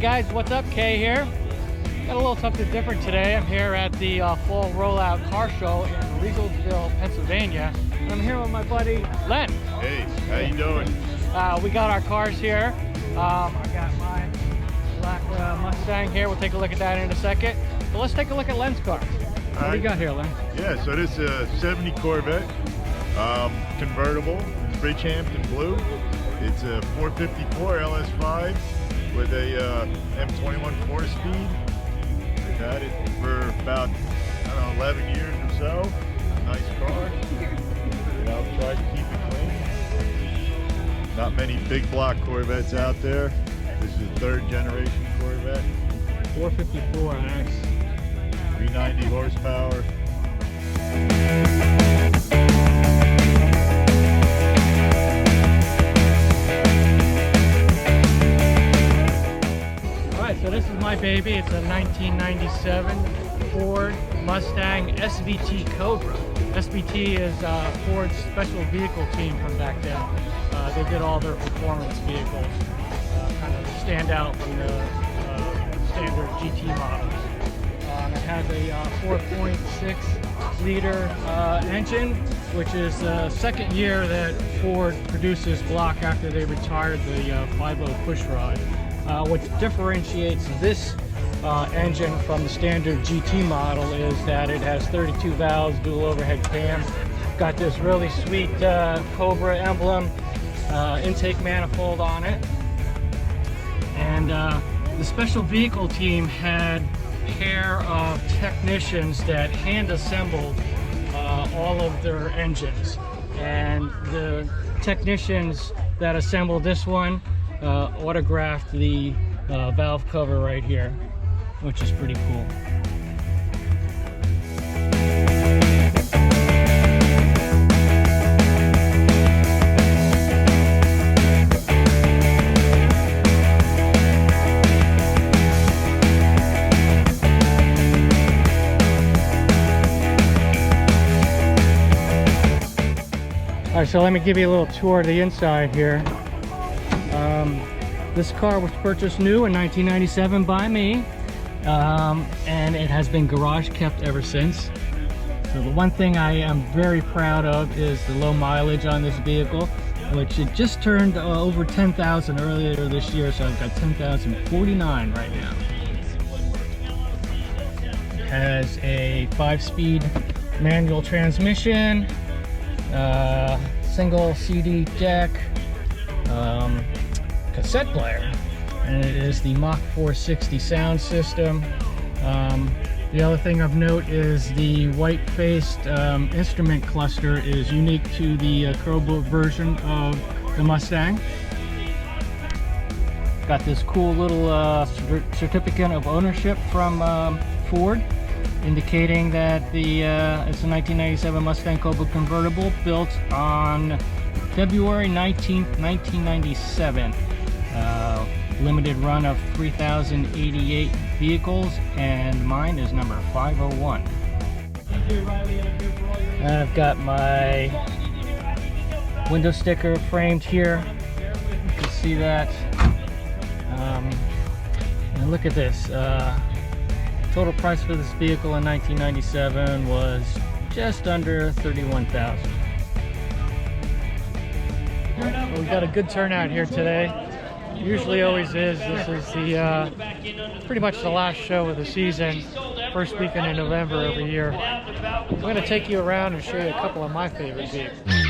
guys, what's up? Kay here. Got a little something different today. I'm here at the Fall Rollout Car Show in Riegelsville, Pennsylvania. And I'm here with my buddy Len. Hey, how you doing? We got our cars here. I got my black Mustang here. We'll take a look at that in a second. So let's take a look at Len's car. What do you got here, Len? Yeah, so this is a 70 Corvette convertible, Bridgehampton blue. It's a 454 LS5 with a M21 4-speed. We've had it for about, I don't know, 11 years or so. Nice car. You know, try to keep it clean. Not many big block Corvettes out there. This is a 3rd generation Corvette. 454, nice. 390 horsepower. Alright, so this is my baby. It's a 1997 Ford Mustang SVT Cobra. SVT is Ford's special vehicle team from back then. They did all their performance vehicles, kind of stand out from the standard GT models. It has a 4.6 liter engine, which is the 2nd year that Ford produced this block after they retired the 5.0 pushrod. What differentiates this engine from the standard GT model is that it has 32 valves, dual overhead cam, got this really sweet Cobra emblem, intake manifold on it, and the special vehicle team had a pair of technicians that hand assembled all of their engines, and the technicians that assembled this one autographed the valve cover right here, which is pretty cool. All right, so let me give you a little tour of the inside here. This car was purchased new in 1997 by me, and it has been garage kept ever since. So the one thing I am very proud of is the low mileage on this vehicle, which it just turned over 10,000 earlier this year, so I've got 10,049 right now. It has a 5-speed manual transmission, single CD deck, cassette player, and it is the Mach 460 sound system. The other thing of note is the white-faced instrument cluster is unique to the Cobra version of the Mustang. Got this cool little certificate of ownership from Ford, indicating that it's a 1997 Mustang Cobra convertible built on February 19th, 1997. Limited run of 3,088 vehicles, and mine is number 501. And I've got my window sticker framed here. You can see that. And look at this. Total price for this vehicle in 1997 was just under $31,000. Well, we got a good turnout here today. Usually always is. This is the pretty much the last show of the season, first weekend in November every year. I'm going to take you around and show you a couple of my favorite vehicles.